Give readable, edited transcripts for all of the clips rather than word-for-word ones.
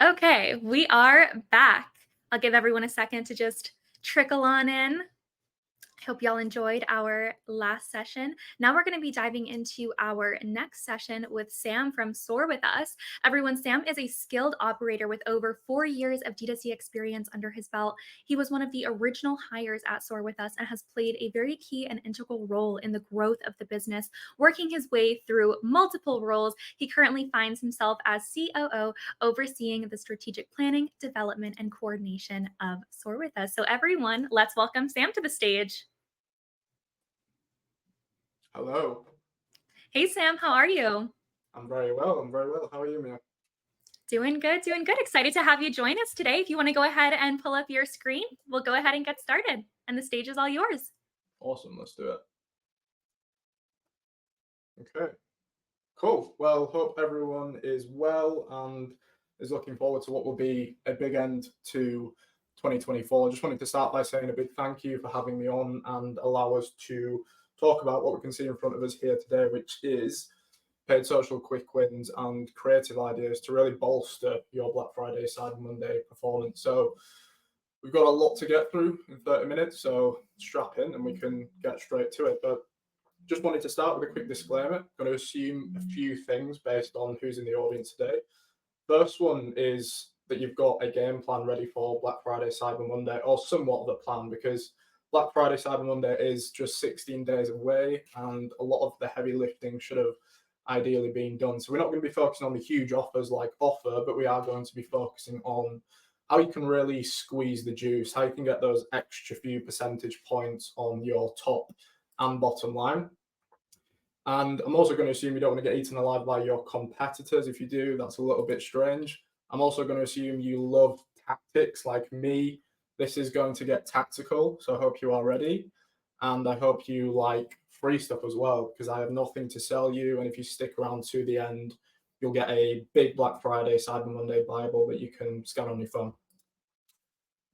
Okay, we are back. I'll give everyone a second to just trickle on in. I hope y'all enjoyed our last session. Now we're going to be diving into our next session with Sam from Soar with Us. Everyone, Sam is a skilled operator with over 4 years of D2C experience under his belt. He was one of the original hires at Soar with Us and has played a very key and integral role in the growth of the business, working his way through multiple roles. He currently finds himself as COO, overseeing the strategic planning, development, and coordination of Soar with Us. So everyone, let's welcome Sam to the stage. Hello. Hey, Sam, how are you? I'm very well. How are you, Mia? Doing good, doing good. Excited to have you join us today. If you want to go ahead and pull up your screen, we'll go ahead and get started. And the stage is all yours. Awesome. Let's do it. Okay. Cool. Well, hope everyone is well and is looking forward to what will be a big end to 2024. I just wanted to start by saying a big thank you for having me on and allow us to talk about what we can see in front of us here today, which is paid social quick wins and creative ideas to really bolster your Black Friday, Cyber Monday performance. So we've got a lot to get through in 30 minutes, so strap in and we can get straight to it. But just wanted to start with a quick disclaimer. I'm going to assume a few things based on who's in the audience today. First one is that you've got a game plan ready for Black Friday, Cyber Monday, or somewhat of a plan, because Black Friday, Cyber Monday is just 16 days away, and a lot of the heavy lifting should have ideally been done. So we're not going to be focusing on the huge offers like Offer, but we are going to be focusing on how you can really squeeze the juice, how you can get those extra few percentage points on your top and bottom line. And I'm also going to assume you don't want to get eaten alive by your competitors. If you do, that's a little bit strange. I'm also going to assume you love tactics like me. This is going to get tactical, so I hope you are ready. And I hope you like free stuff as well, because I have nothing to sell you. And if you stick around to the end, you'll get a big Black Friday, Cyber Monday Bible that you can scan on your phone.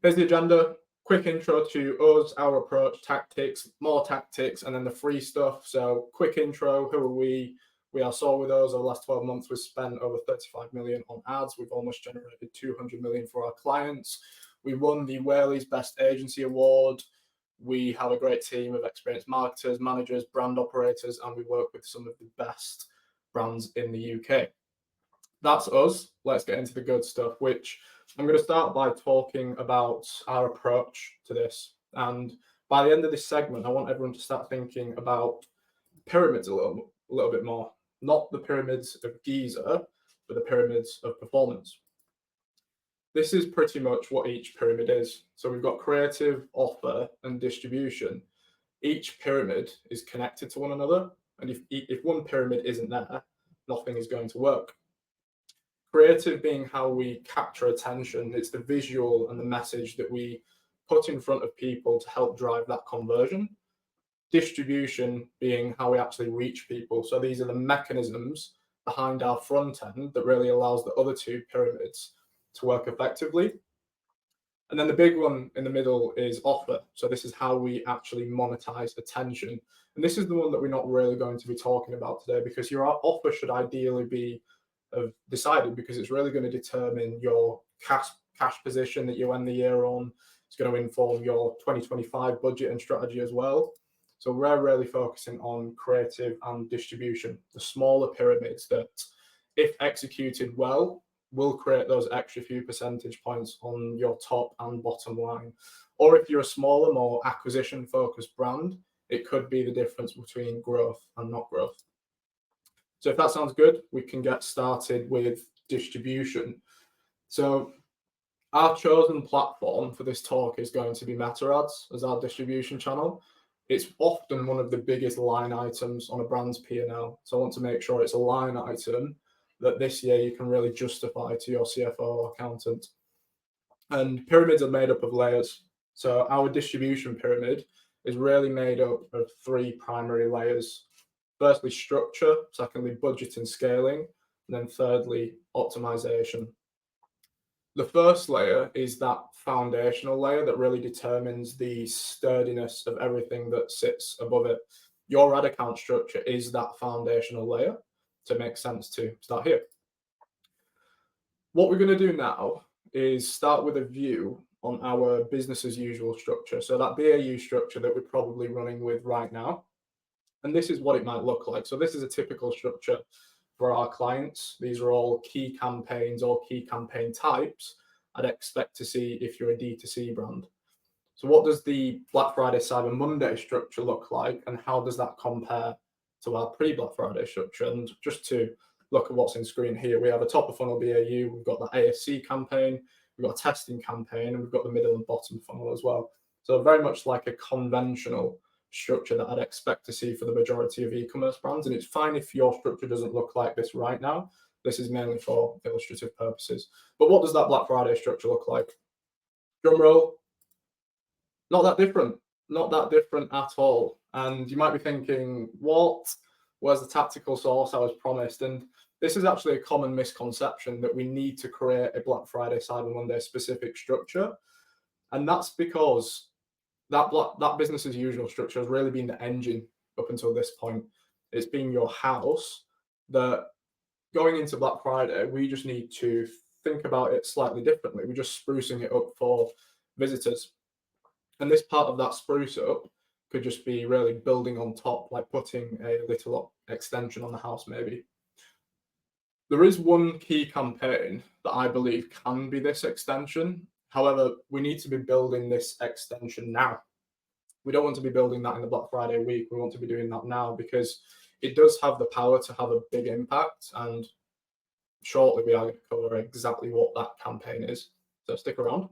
Here's the agenda. Quick intro to us, our approach, tactics, more tactics, and then the free stuff. So quick intro, who are we? We are Soar with Us. Over the last 12 months, we've spent over 35 million on ads. We've almost generated 200 million for our clients. We won the Whaley's Best Agency Award. We have a great team of experienced marketers, managers, brand operators, and we work with some of the best brands in the UK. That's us. Let's get into the good stuff, which I'm going to start by talking about our approach to this. And by the end of this segment, I want everyone to start thinking about pyramids a little bit more. Not the pyramids of Giza, but the pyramids of performance. This is pretty much what each pyramid is. So we've got creative, offer, and distribution. Each pyramid is connected to one another. And if one pyramid isn't there, nothing is going to work. Creative being how we capture attention, it's the visual and the message that we put in front of people to help drive that conversion. Distribution being how we actually reach people. So these are the mechanisms behind our front end that really allows the other two pyramids to work effectively. And then the big one in the middle is offer. So this is how we actually monetize attention. And this is the one that we're not really going to be talking about today, because your offer should ideally be decided, because it's really going to determine your cash position that you end the year on. It's going to inform your 2025 budget and strategy as well. So we're really focusing on creative and distribution, the smaller pyramids that, if executed well, will create those extra few percentage points on your top and bottom line. Or if you're a smaller, more acquisition focused brand, it could be the difference between growth and not growth. So if that sounds good, we can get started with distribution. So our chosen platform for this talk is going to be Meta Ads as our distribution channel. It's often one of the biggest line items on a brand's P&L. So I want to make sure it's a line item that this year you can really justify to your CFO or accountant. And pyramids are made up of layers. So our distribution pyramid is really made up of 3 primary layers. Firstly, structure. Secondly, budget and scaling. And then thirdly, optimization. The first layer is that foundational layer that really determines the sturdiness of everything that sits above it. Your ad account structure is that foundational layer, so it makes sense to start here. What we're going to do now is start with a view on our business as usual structure. So that BAU structure that we're probably running with right now. And this is what it might look like. So this is a typical structure for our clients. These are all key campaigns or key campaign types I'd expect to see if you're a D2C brand. So what does the Black Friday, Cyber Monday structure look like, and how does that compare to our pre-Black Friday structure? And just to look at what's in screen here, we have a top of funnel BAU, we've got the ASC campaign, we've got a testing campaign, and we've got the middle and bottom funnel as well. So very much like a conventional structure that I'd expect to see for the majority of e-commerce brands. And it's fine if your structure doesn't look like this right now. This is mainly for illustrative purposes. But what does that Black Friday structure look like? Drum roll. Not that different. Not that different at all. And you might be thinking, what? Where's the tactical sauce I was promised? And this is actually a common misconception that we need to create a Black Friday, Cyber Monday specific structure. And that's because that business as usual structure has really been the engine up until this point. It's been your house that going into Black Friday, we just need to think about it slightly differently. We're just sprucing it up for visitors. And this part of that spruce up could just be really building on top, like putting a little extension on the house, maybe. There is one key campaign that I believe can be this extension. However, we need to be building this extension now. We don't want to be building that in the Black Friday week. We want to be doing that now because it does have the power to have a big impact. And shortly, we are going to cover exactly what that campaign is. So stick around.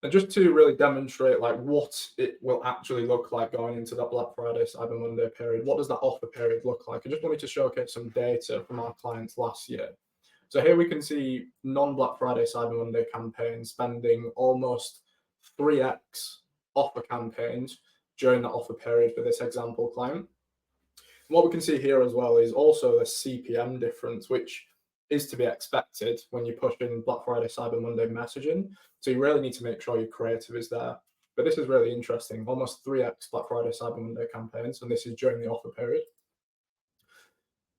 And just to really demonstrate like what it will actually look like going into that Black Friday, Cyber Monday period, what does that offer period look like? I just wanted to showcase some data from our clients last year. So here we can see non-Black Friday, Cyber Monday campaigns spending almost 3x offer campaigns during that offer period for this example client. And what we can see here as well is also the CPM difference, which is to be expected when you push in Black Friday, Cyber Monday messaging. So you really need to make sure your creative is there. But this is really interesting, almost 3x Black Friday, Cyber Monday campaigns, and this is during the offer period.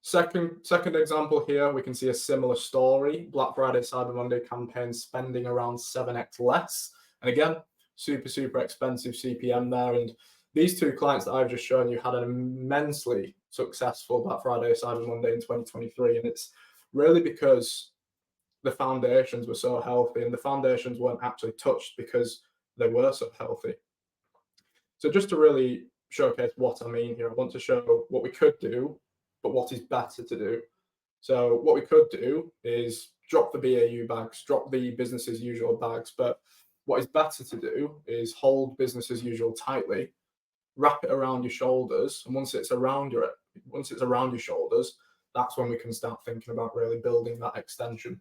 Second example here, we can see a similar story. Black Friday, Cyber Monday campaign spending around 7x less. And again, super expensive CPM there. And these two clients that I've just shown you had an immensely successful Black Friday, Cyber Monday in 2023. And it's really because the foundations were so healthy, and the foundations weren't actually touched because they were so healthy. So just to really showcase what I mean here, I want to show what we could do, but what is better to do. So what we could do is drop the BAU bags, drop the business as usual bags, but what is better to do is hold business as usual tightly, wrap it around your shoulders, and once it's around your shoulders, that's when we can start thinking about really building that extension.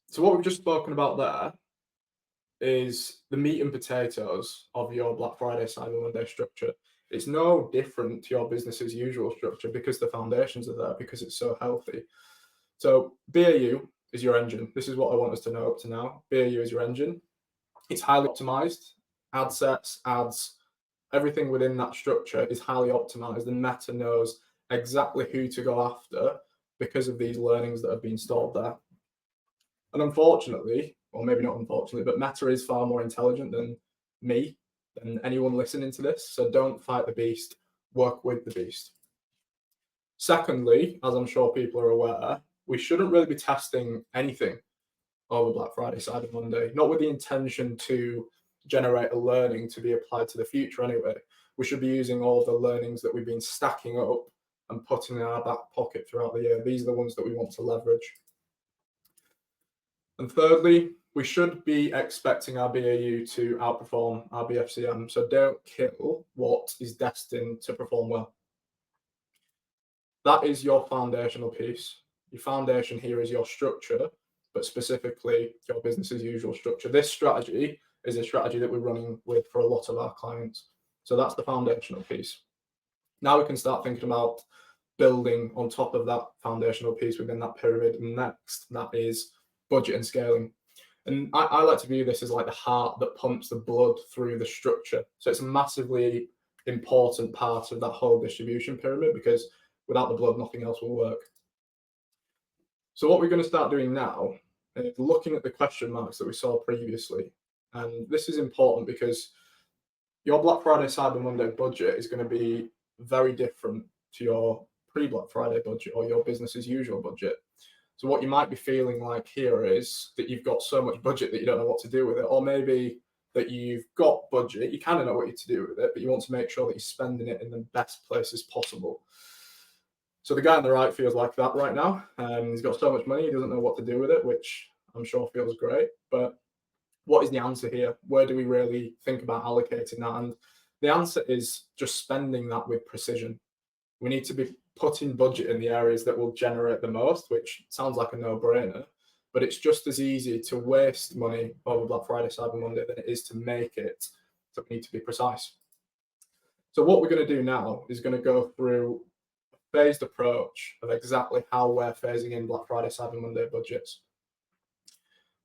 So what we've just spoken about there is the meat and potatoes of your Black Friday, Cyber Monday structure. It's no different to your business as usual structure because the foundations are there, because it's so healthy. So BAU is your engine. This is what I want us to know up to now. BAU is your engine. It's highly optimized. Ad sets, ads, everything within that structure is highly optimized, and Meta knows exactly who to go after because of these learnings that have been stored there. And unfortunately, or maybe not unfortunately, but Meta is far more intelligent than me, than anyone listening to this. So don't fight the beast, work with the beast. Secondly, as I'm sure people are aware, we shouldn't really be testing anything over Black Friday, Cyber Monday, not with the intention to generate a learning to be applied to the future anyway. We should be using all of the learnings that we've been stacking up and putting in our back pocket throughout the year. These are the ones that we want to leverage. And thirdly, we should be expecting our BAU to outperform our BFCM. So don't kill what is destined to perform well. That is your foundational piece. Your foundation here is your structure, but specifically your business as usual structure. This strategy is a strategy that we're running with for a lot of our clients. So that's the foundational piece. Now we can start thinking about building on top of that foundational piece within that pyramid. And next, that is budget and scaling. And I like to view this as like the heart that pumps the blood through the structure. So it's a massively important part of that whole distribution pyramid, because without the blood, nothing else will work. So what we're going to start doing now is looking at the question marks that we saw previously. And this is important because your Black Friday, Cyber Monday budget is going to be very different to your pre-Black Friday budget or your business as usual budget. So what you might be feeling like here is that you've got so much budget that you don't know what to do with it, or maybe that you've got budget, you kind of know what to do with it, but you want to make sure that you're spending it in the best places possible. So the guy on the right feels like that right now. He's got so much money, he doesn't know what to do with it, which I'm sure feels great. But what is the answer here? Where do we really think about allocating that? And the answer is just spending that with precision. We need to be putting budget in the areas that will generate the most, which sounds like a no-brainer, but it's just as easy to waste money over Black Friday, Cyber Monday than it is to make it. So we need to be precise. So what we're going to do now is going to go through a phased approach of exactly how we're phasing in Black Friday, Cyber Monday budgets.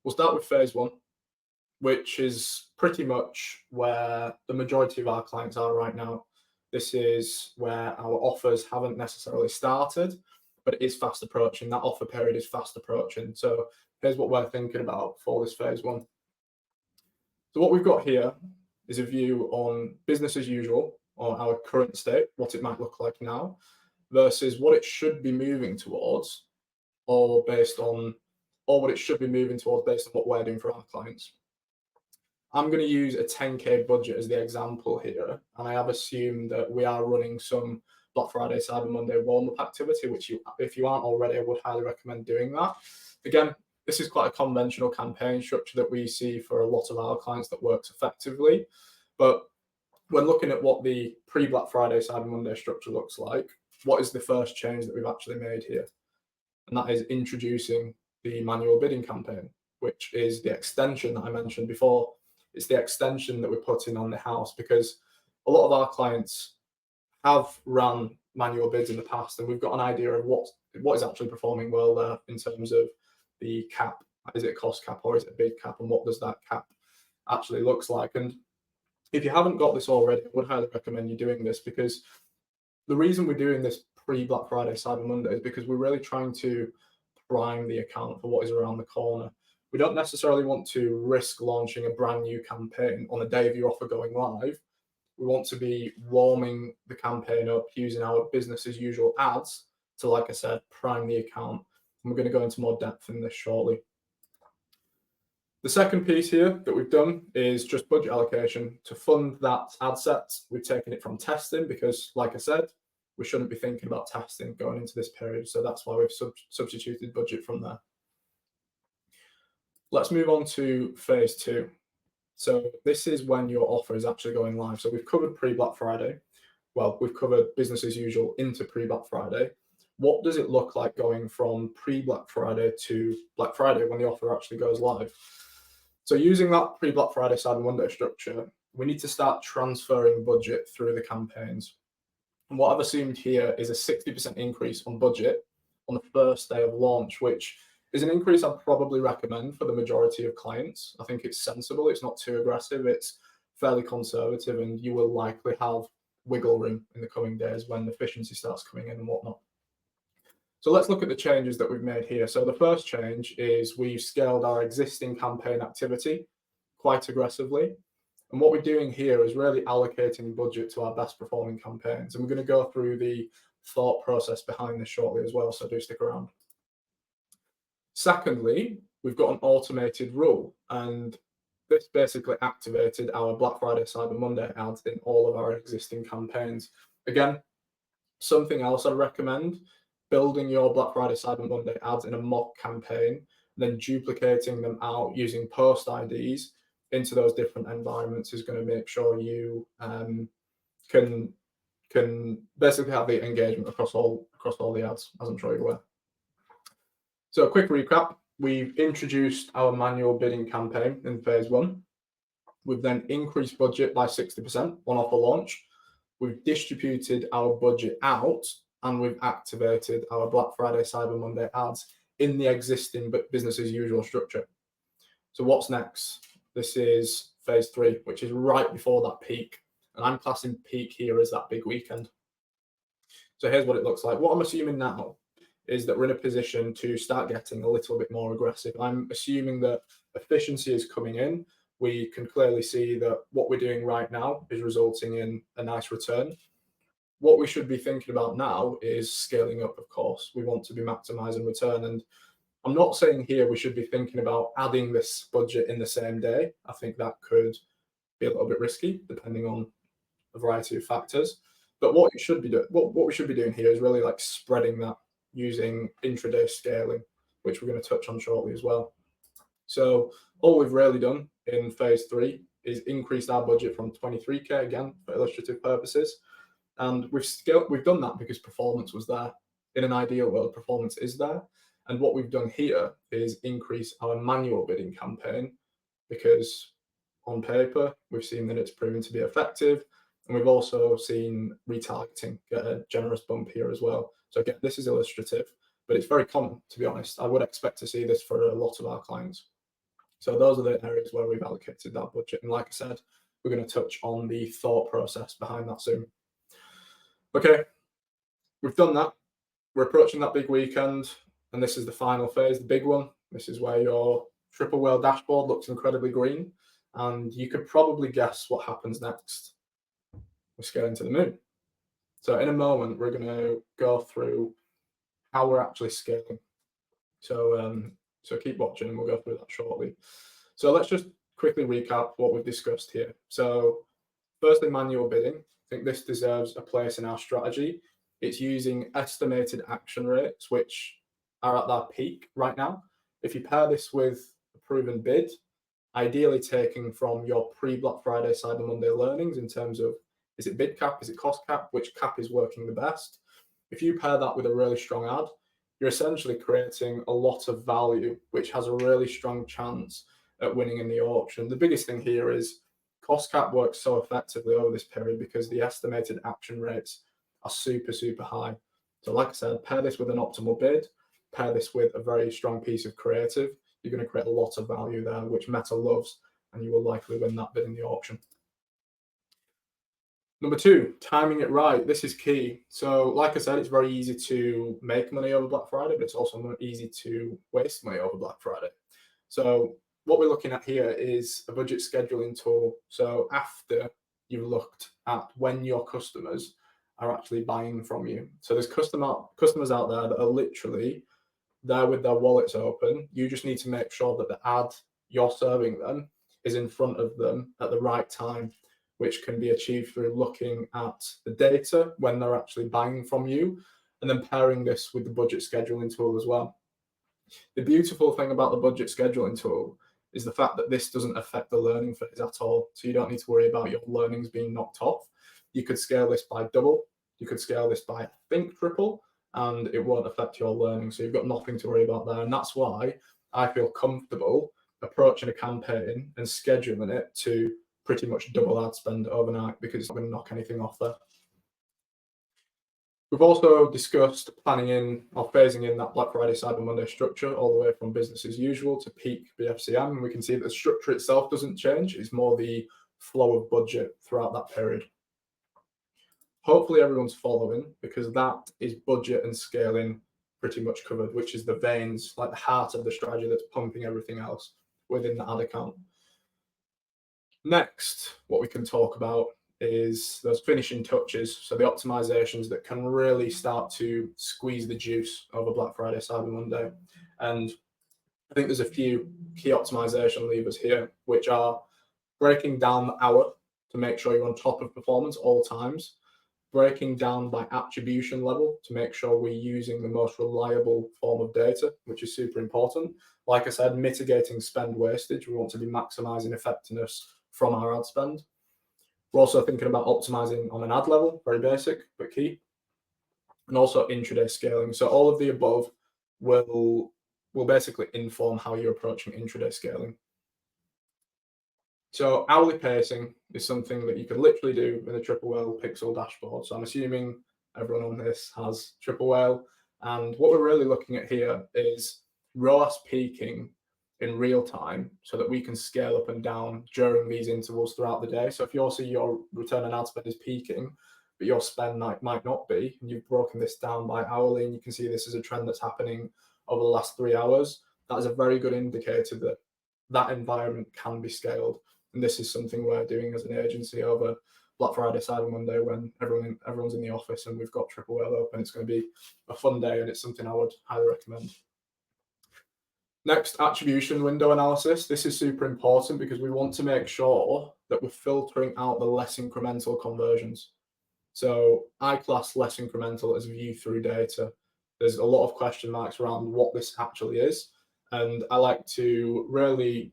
We'll start with phase one, which is pretty much where the majority of our clients are right now. This is where our offers haven't necessarily started, but it is fast approaching. That offer period is fast approaching. So here's what we're thinking about for this phase one. So what we've got here is a view on business as usual, or our current state, what it might look like now, versus what it should be moving towards, or what it should be moving towards based on what we're doing for our clients. I'm going to use a 10K budget as the example here, and I have assumed that we are running some Black Friday, Cyber Monday warm-up activity, which if you aren't already, I would highly recommend doing that. Again, this is quite a conventional campaign structure that we see for a lot of our clients that works effectively. But when looking at what the pre-Black Friday, Cyber Monday structure looks like, what is the first change that we've actually made here? And that is introducing the manual bidding campaign, which is the extension that I mentioned before. It's the extension that we're putting on the house because a lot of our clients have run manual bids in the past, and we've got an idea of what is actually performing well there in terms of the cap. Is it a cost cap or is it a bid cap, and what does that cap actually looks like? And if you haven't got this already, I would highly recommend you doing this, because the reason we're doing this pre-Black Friday, Cyber Monday is because we're really trying to prime the account for what is around the corner. We don't necessarily want to risk launching a brand new campaign on the day of your offer going live. We want to be warming the campaign up using our business as usual ads to, like I said, prime the account. And we're going to go into more depth in this shortly. The second piece here that we've done is just budget allocation to fund that ad set. We've taken it from testing because, like I said, we shouldn't be thinking about testing going into this period. So that's why we've substituted budget from there. Let's move on to phase two. So this is when your offer is actually going live. So we've covered pre-Black Friday. Well, we've covered business as usual into pre-Black Friday. What does it look like going from pre-Black Friday to Black Friday when the offer actually goes live? So using that pre-Black Friday, Cyber Monday structure, we need to start transferring budget through the campaigns. And what I've assumed here is a 60% increase on budget on the first day of launch, which is an increase I'd probably recommend for the majority of clients. I think it's sensible. It's not too aggressive. It's fairly conservative, and you will likely have wiggle room in the coming days when efficiency starts coming in and whatnot. So let's look at the changes that we've made here. So the first change is we've scaled our existing campaign activity quite aggressively. And what we're doing here is really allocating budget to our best performing campaigns. And we're going to go through the thought process behind this shortly as well, so do stick around. Secondly, we've got an automated rule, and this basically activated our Black Friday, Cyber Monday ads in all of our existing campaigns. Again, something else I recommend, building your Black Friday, Cyber Monday ads in a mock campaign, then duplicating them out using post IDs into those different environments is going to make sure you can basically have the engagement across all the ads, as I'm sure you're aware. So a quick recap, we've introduced our manual bidding campaign in phase one. We've then increased budget by 60% on offer launch. We've distributed our budget out, and we've activated our Black Friday, Cyber Monday ads in the existing business as usual structure. So what's next? This is phase three, which is right before that peak. And I'm classing peak here as that big weekend. So here's what it looks like. What I'm assuming now is that we're in a position to start getting a little bit more aggressive. I'm assuming that efficiency is coming in. We can clearly see that what we're doing right now is resulting in a nice return. What we should be thinking about now is scaling up, of course. We want to be maximizing return. And I'm not saying here we should be thinking about adding this budget in the same day. I think that could be a little bit risky, depending on a variety of factors. But what we should be doing here is really like spreading that using intraday scaling, which we're going to touch on shortly as well. So all we've really done in phase 3 is increased our budget from 23k, again for illustrative purposes, and we've done that because performance was there. In an ideal world, performance is there, and what we've done here is increase our manual bidding campaign, because on paper we've seen that it's proven to be effective, and we've also seen retargeting get a generous bump here as well. So again, this is illustrative, but it's very common, to be honest. I would expect to see this for a lot of our clients. So those are the areas where we've allocated that budget. And like I said, we're going to touch on the thought process behind that soon. Okay, we've done that. We're approaching that big weekend, and this is the final phase, the big one. This is where your triple whale dashboard looks incredibly green, and you could probably guess what happens next. We're scaling to the moon. So in a moment, we're going to go through how we're actually scaling. So keep watching, and we'll go through that shortly. So let's just quickly recap what we've discussed here. So firstly, manual bidding. I think this deserves a place in our strategy. It's using estimated action rates, which are at their peak right now. If you pair this with a proven bid, ideally taken from your pre-Black Friday, Cyber Monday learnings in terms of, is it bid cap, is it cost cap, which cap is working the best? If you pair that with a really strong ad, you're essentially creating a lot of value, which has a really strong chance at winning in the auction. The biggest thing here is cost cap works so effectively over this period because the estimated action rates are super, super high. So like I said, pair this with an optimal bid, pair this with a very strong piece of creative, you're going to create a lot of value there, which Meta loves, and you will likely win that bid in the auction. Number 2, timing it right. This is key. So like I said, it's very easy to make money over Black Friday, but it's also easy to waste money over Black Friday. So what we're looking at here is a budget scheduling tool. So after you've looked at when your customers are actually buying from you. So there's customers out there that are literally there with their wallets open. You just need to make sure that the ad you're serving them is in front of them at the right time, which can be achieved through looking at the data when they're actually buying from you, and then pairing this with the budget scheduling tool as well. The beautiful thing about the budget scheduling tool is the fact that this doesn't affect the learning phase at all. So you don't need to worry about your learnings being knocked off. You could scale this by double. You could scale this by, I think, triple, and it won't affect your learning. So you've got nothing to worry about there. And that's why I feel comfortable approaching a campaign and scheduling it to pretty much double ad spend overnight, because it's not going to knock anything off there. We've also discussed planning in or phasing in that Black Friday, Cyber Monday structure all the way from business as usual to peak BFCM. And we can see that the structure itself doesn't change. It's more the flow of budget throughout that period. Hopefully everyone's following, because that is budget and scaling pretty much covered, which is the veins, like the heart of the strategy that's pumping everything else within the ad account. Next, what we can talk about is those finishing touches. So the optimizations that can really start to squeeze the juice over Black Friday, Cyber Monday. And I think there's a few key optimization levers here, which are breaking down the hour to make sure you're on top of performance all times, breaking down by attribution level to make sure we're using the most reliable form of data, which is super important. Like I said, mitigating spend wastage. We want to be maximizing effectiveness from our ad spend. We're also thinking about optimizing on an ad level, very basic, but key. And also intraday scaling. So all of the above will basically inform how you're approaching intraday scaling. So hourly pacing is something that you can literally do with a triple whale pixel dashboard. So I'm assuming everyone on this has triple whale. And what we're really looking at here is ROAS peaking in real time so that we can scale up and down during these intervals throughout the day. So if you see your return on ad spend is peaking, but your spend might not be. And you've broken this down by hourly, and you can see this is a trend that's happening over the last 3 hours. That is a very good indicator that that environment can be scaled. And this is something we're doing as an agency over Black Friday, Cyber Monday, when everyone's in the office and we've got Triple Whale open. It's going to be a fun day, and it's something I would highly recommend. Next, attribution window analysis. This is super important because we want to make sure that we're filtering out the less incremental conversions. So I class less incremental as view through data. There's a lot of question marks around what this actually is. And I like to really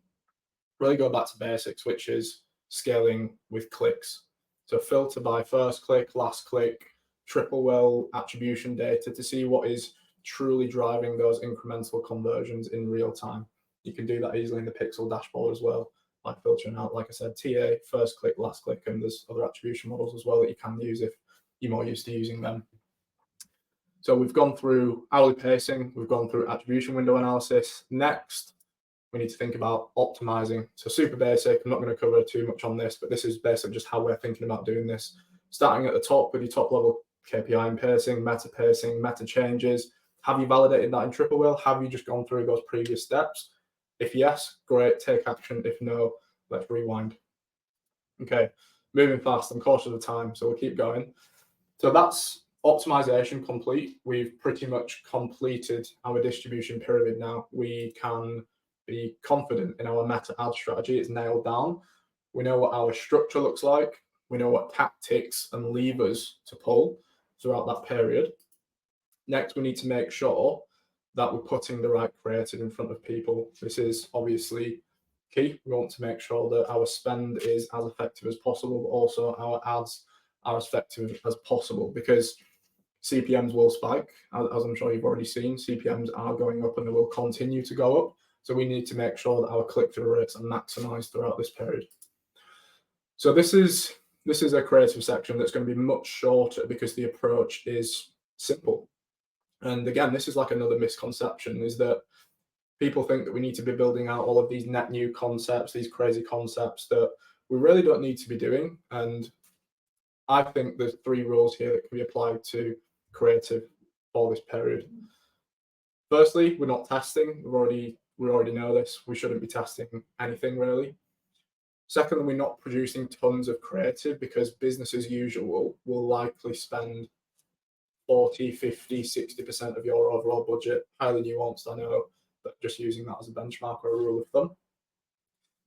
go back to basics, which is scaling with clicks. So filter by first click, last click, triple well attribution data to see what is truly driving those incremental conversions in real time. You can do that easily in the Pixel dashboard as well, by filtering out, like I said, TA, first click, last click, and there's other attribution models as well that you can use if you're more used to using them. So we've gone through hourly pacing, we've gone through attribution window analysis. Next, we need to think about optimizing. So super basic, I'm not going to cover too much on this, but this is basically just how we're thinking about doing this. Starting at the top with your top level KPI and pacing, meta changes. Have you validated that in Triple Whale? Have you just gone through those previous steps? If yes, great, take action. If no, let's rewind. Okay, moving fast, I'm cautious of time, so we'll keep going. So that's optimization complete. We've pretty much completed our distribution pyramid now. We can be confident in our meta ad strategy. It's nailed down. We know what our structure looks like. We know what tactics and levers to pull throughout that period. Next, we need to make sure that we're putting the right creative in front of people. This is obviously key. We want to make sure that our spend is as effective as possible, but also our ads are as effective as possible, because CPMs will spike. As I'm sure you've already seen, CPMs are going up and they will continue to go up. So we need to make sure that our click-through rates are maximized throughout this period. So this is a creative section that's going to be much shorter because the approach is simple. And again, this is like another misconception, is that people think that we need to be building out all of these net new concepts, these crazy concepts that we really don't need to be doing. And I think there's 3 rules here that can be applied to creative for this period. Firstly, we're not testing. We already know this. We shouldn't be testing anything really. Secondly, we're not producing tons of creative because business as usual will likely spend 40, 50, 60% of your overall budget. Highly nuanced, I know, but just using that as a benchmark or a rule of thumb.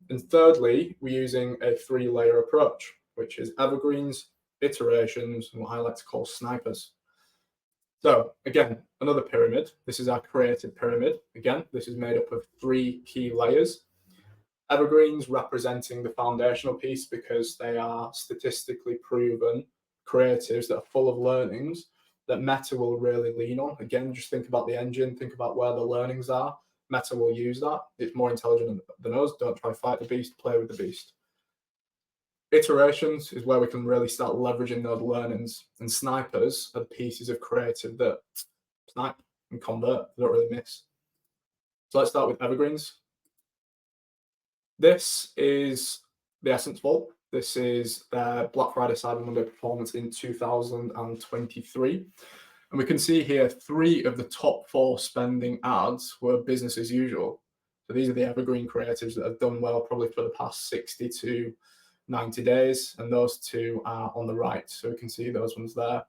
And thirdly, we're using a 3-layer approach, which is evergreens, iterations, and what I like to call snipers. So again, another pyramid. This is our creative pyramid. Again, this is made up of 3 key layers. Evergreens representing the foundational piece because they are statistically proven creatives that are full of learnings that Meta will really lean on. Again, just think about the engine, think about where the learnings are. Meta will use that. It's more intelligent than us. Don't try to fight the beast, play with the beast. Iterations is where we can really start leveraging those learnings, and snipers are the pieces of creative that snipe and convert, they don't really miss. So let's start with evergreens. This is the Essence Vault. This is their Black Friday Cyber Monday performance in 2023. And we can see here 3 of the top 4 spending ads were business as usual. So these are the evergreen creatives that have done well probably for the past 60 to 90 days. And those 2 are on the right. So we can see those ones there.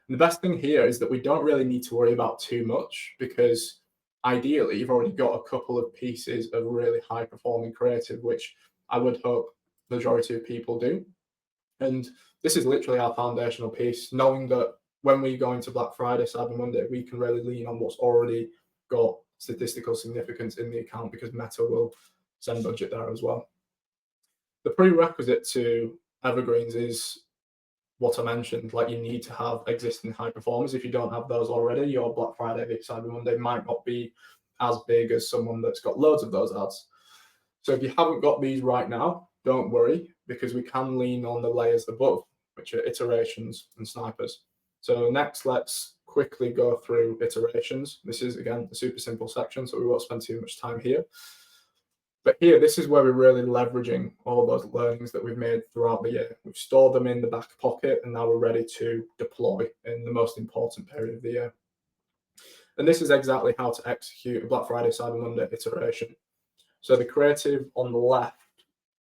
And the best thing here is that we don't really need to worry about too much, because ideally you've already got a couple of pieces of really high performing creative, which I would hope the majority of people do. And this is literally our foundational piece, knowing that when we go into Black Friday, Cyber Monday, we can really lean on what's already got statistical significance in the account, because Meta will send budget there as well. The prerequisite to evergreens is what I mentioned, like you need to have existing high performers. If you don't have those already, your Black Friday, Cyber Monday might not be as big as someone that's got loads of those ads. So if you haven't got these right now, don't worry, because we can lean on the layers above, which are iterations and snipers. So next, let's quickly go through iterations. This is, again, a super simple section, so we won't spend too much time here. But here, this is where we're really leveraging all those learnings that we've made throughout the year. We've stored them in the back pocket, and now we're ready to deploy in the most important period of the year. And this is exactly how to execute a Black Friday, Cyber Monday iteration. So the creative on the left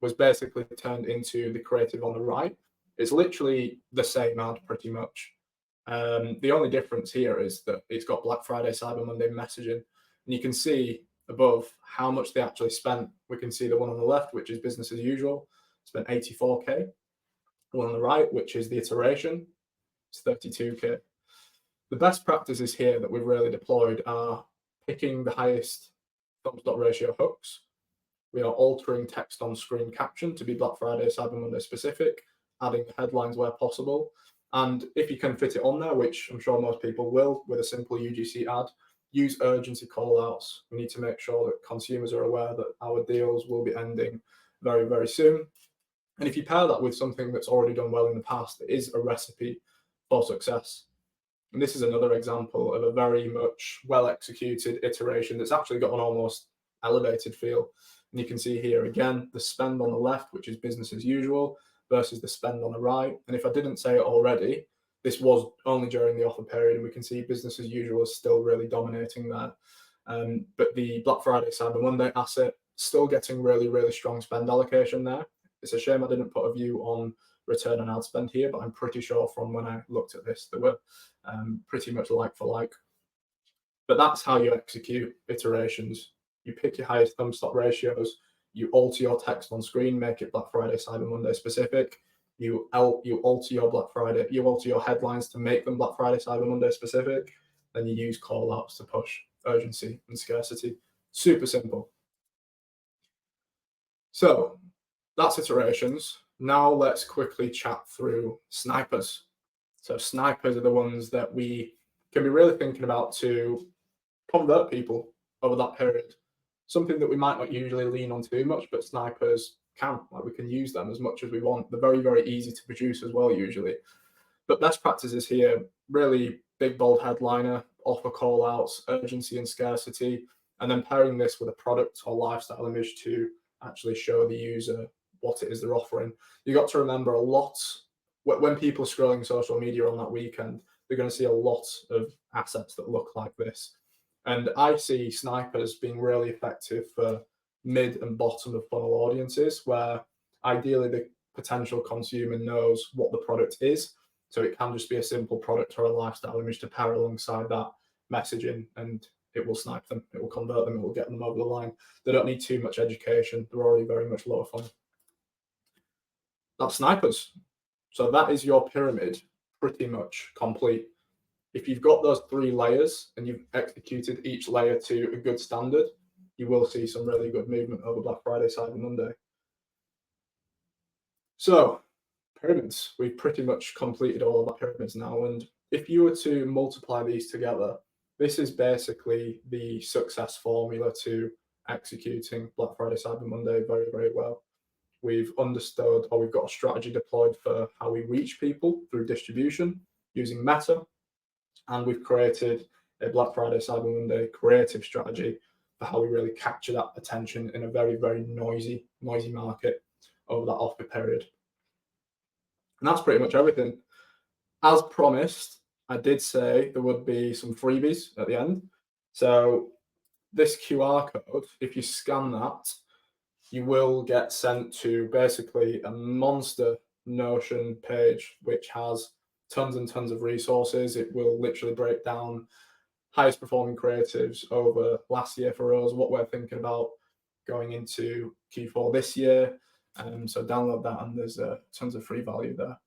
was basically turned into the creative on the right. It's literally the same ad pretty much. The only difference here is that it's got Black Friday, Cyber Monday messaging, and you can see above how much they actually spent. We can see the one on the left, which is business as usual, spent 84K. The one on the right, which is the iteration, it's 32K. The best practices here that we've really deployed are picking the highest thumbs up ratio hooks. We are altering text on screen caption to be Black Friday, Cyber Monday specific, adding headlines where possible. And if you can fit it on there, which I'm sure most people will, with a simple UGC ad, use urgency call outs. We need to make sure that consumers are aware that our deals will be ending very, very soon. And if you pair that with something that's already done well in the past, it is a recipe for success. And this is another example of a very much well executed iteration that's actually got an almost elevated feel. And you can see here again the spend on the left, which is business as usual, versus the spend on the right. And if I didn't say it already, this was only during the offer period, and we can see business as usual is still really dominating there. But the Black Friday, Cyber Monday asset still getting really, really strong spend allocation there. It's a shame I didn't put a view on return on ad spend here, but I'm pretty sure from when I looked at this, they were pretty much like for like. But that's how you execute iterations. You pick your highest thumb stop ratios, you alter your text on screen, make it Black Friday, Cyber Monday specific. You alter your Black Friday, you alter your headlines to make them Black Friday, Cyber Monday specific. Then you use call outs to push urgency and scarcity. Super simple. So that's iterations. Now let's quickly chat through snipers. So snipers are the ones that we can be really thinking about to convert people over that period. Something that we might not usually lean on too much, but snipers can. Like we can use them as much as we want. They're very, very easy to produce as well, usually. But best practices here, really big, bold headliner, offer call outs, urgency and scarcity, and then pairing this with a product or lifestyle image to actually show the user what it is they're offering. You got to remember a lot when people are scrolling social media on that weekend, they're going to see a lot of assets that look like this. And I see snipers being really effective for mid and bottom of funnel audiences where ideally the potential consumer knows what the product is. So it can just be a simple product or a lifestyle image to pair alongside that messaging, and it will snipe them, it will convert them, it will get them over the line. They don't need too much education, they're already very much lower funnel. That's snipers. So that is your pyramid pretty much complete. If you've got those 3 layers and you've executed each layer to a good standard, you will see some really good movement over Black Friday, Cyber Monday. So pyramids, we've pretty much completed all of our pyramids now. And if you were to multiply these together, this is basically the success formula to executing Black Friday, Cyber Monday very, very well. We've understood, or we've got a strategy deployed for how we reach people through distribution using Meta. And we've created a Black Friday, Cyber Monday creative strategy for how we really capture that attention in a very, very noisy market over that offer period. And that's pretty much everything. As promised, I did say there would be some freebies at the end. So this QR code, if you scan that, you will get sent to basically a monster Notion page, which has tons and tons of resources. It will literally break down highest performing creatives over last year for us, what we're thinking about going into Q4 this year. So download that, and there's tons of free value there.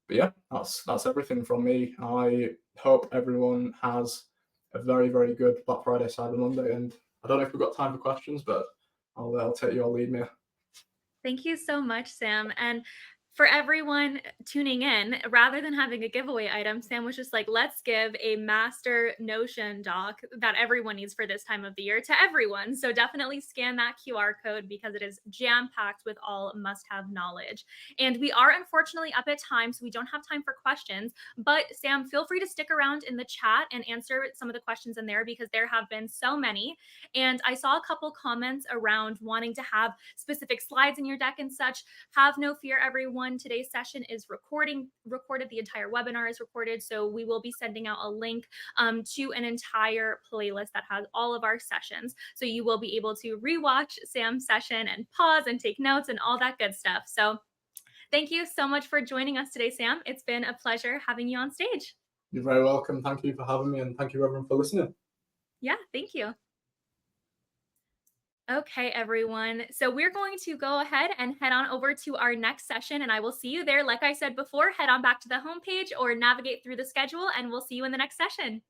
But yeah, that's everything from me. I hope everyone has a very, very good Black Friday, Cyber Monday. And I don't know if we've got time for questions, but I'll take your lead, Mia. Thank you so much, Sam. And for everyone tuning in, rather than having a giveaway item, Sam was just like, let's give a master Notion doc that everyone needs for this time of the year to everyone. So definitely scan that QR code because it is jam packed with all must have knowledge. And we are unfortunately up at time, so we don't have time for questions. But Sam, feel free to stick around in the chat and answer some of the questions in there because there have been so many. And I saw a couple comments around wanting to have specific slides in your deck and such. Have no fear, everyone. Today's session is recorded. The entire webinar is recorded. So we will be sending out a link to an entire playlist that has all of our sessions. So you will be able to rewatch Sam's session and pause and take notes and all that good stuff. So thank you so much for joining us today, Sam. It's been a pleasure having you on stage. You're very welcome. Thank you for having me, and thank you everyone for listening. Yeah, thank you. Okay, everyone. So we're going to go ahead and head on over to our next session, and I will see you there. Like I said before, head on back to the homepage or navigate through the schedule, and we'll see you in the next session.